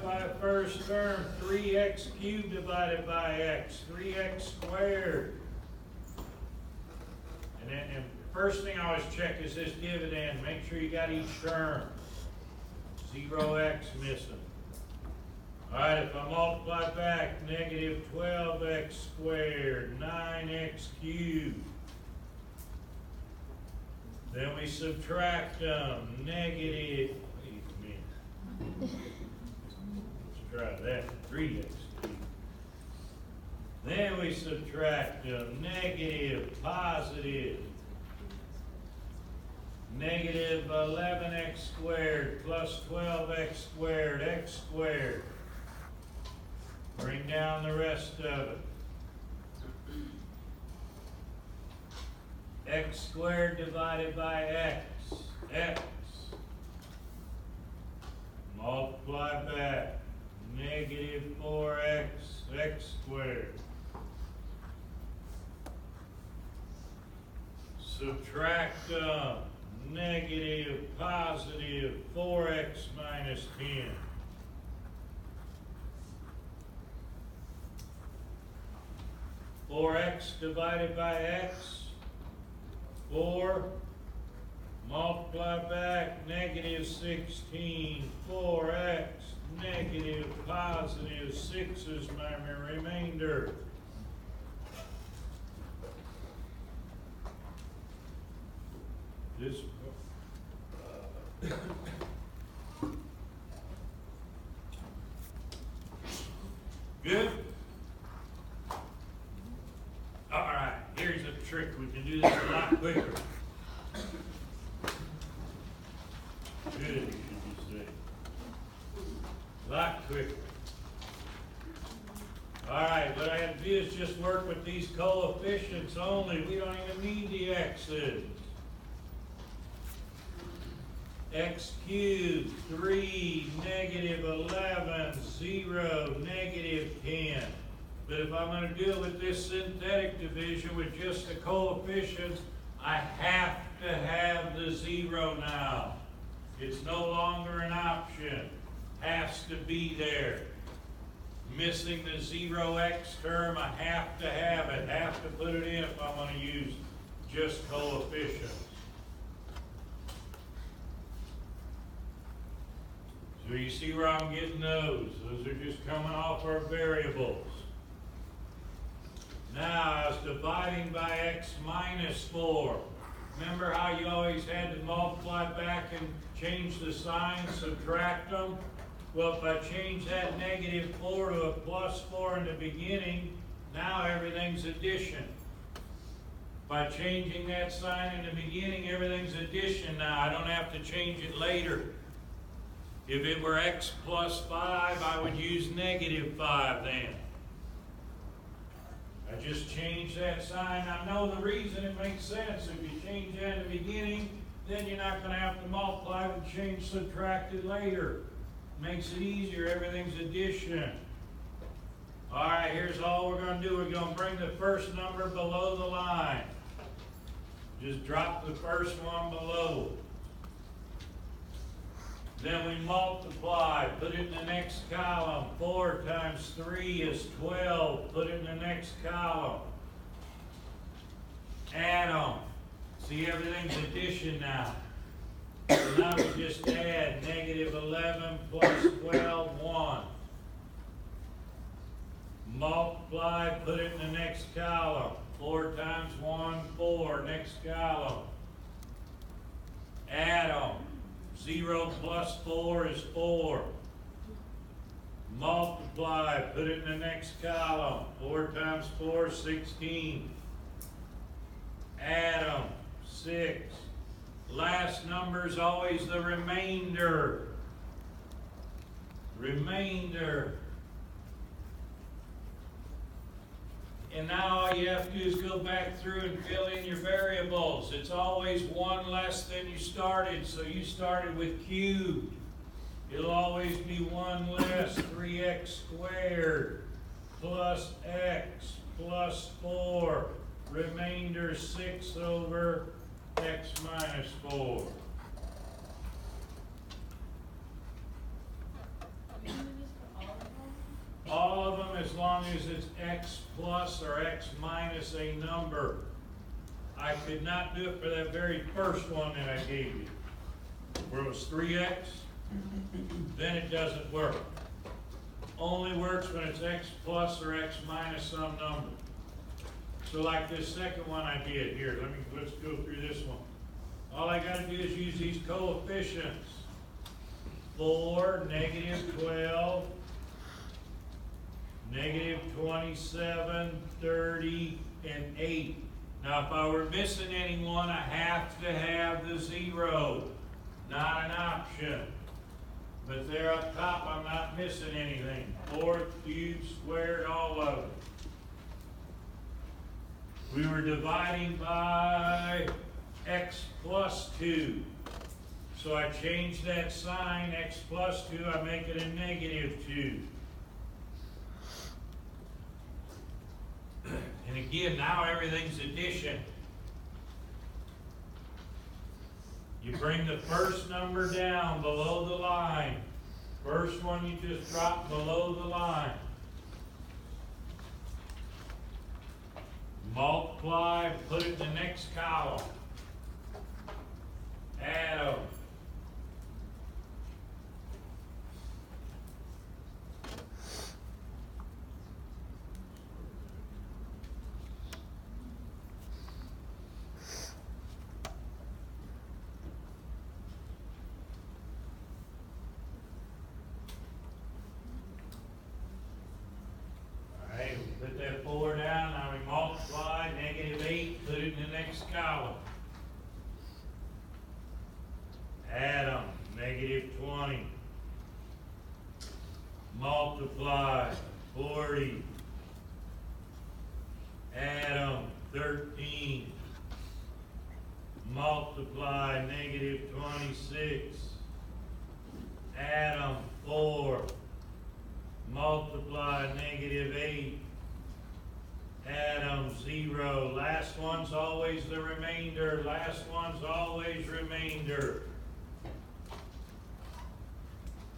divided by the first term, 3x cubed divided by x, 3x squared. And first thing I always check is this dividend. Make sure you got each term. 0x missing. All right, if I multiply back, negative 12x squared, 9x cubed. Then we subtract them, negative, wait a minute. Let's try that, 3x cubed. Then we subtract them, negative, positive, negative 11x squared plus 12x squared, x squared. Bring down the rest of it. X squared divided by x, x. Multiply back, negative 4x, x squared. Subtract negative, positive 4x minus 10. Four x divided by x, 4, multiply back, negative 16, 4x, negative, positive 6 is my remainder. This good? All right, here's a trick. We can do this a lot quicker. Good, you should say. A lot quicker. All right, what I have to do is just work with these coefficients only. We don't even need the x's. X cubed, 3, negative 11, 0, negative 10. But if I'm going to deal with this synthetic division with just the coefficients, I have to have the 0 now. It's no longer an option. Has to be there. Missing the 0x term, I have to have it. Have to put it in if I'm going to use just coefficients. So you see where I'm getting those. Those are just coming off our variables. Now I was dividing by x minus 4. Remember how you always had to multiply back and change the sign, subtract them? Well, if I change that negative 4 to a plus 4 in the beginning, now everything's addition. By changing that sign in the beginning, everything's addition now. I don't have to change it later. If it were x plus 5, I would use negative 5 then. I just changed that sign. I know the reason. It makes sense. If you change that in the beginning, then you're not going to have to multiply and change subtracted later. Makes it easier. Everything's addition. All right, here's all we're going to do. We're going to bring the first number below the line. Just drop the first one below. Then we multiply, put it in the next column. 4 times 3 is 12. Put it in the next column. Add them. See, everything's addition now. So now we just add negative 11 plus 12, 1. Multiply, put it in the next column. 4 times 1, 4. Next column. Add them. 0 plus 4 is 4. Multiply, put it in the next column. 4 times 4 is 16. Add them, 6. Last number is always the remainder. Remainder. And now all you have to do is go back through and fill in your variables. It's always 1 less than you started. So you started with cubed. It'll always be 1 less, 3x squared plus x plus 4. Remainder 6 over x minus 4. as long as it's x plus or x minus a number. I could not do it for that very first one that I gave you, where it was 3x, then it doesn't work. Only works when it's x plus or x minus some number. So like this second one I did here, let's go through this one. All I gotta do is use these coefficients. 4, negative 12, negative 27, 30, and 8. Now if I were missing any one, I have to have the 0. Not an option. But there up top, I'm not missing anything. 4th, cubed, squared, all of it. We were dividing by x plus 2. So I changed that sign, x plus 2, I make it a negative 2. And again, now everything's addition. You bring the first number down below the line. First one you just drop below the line. Multiply, put it in the next column. Add them. Put that 4 down, now we multiply, negative 8, put it in the next column. Add them, negative 20. Multiply, 40. Add them, 13. Multiply, negative 26. Add them, 4. Multiply, negative 8. Add them, 0. Last one's always the remainder. Last one's always remainder.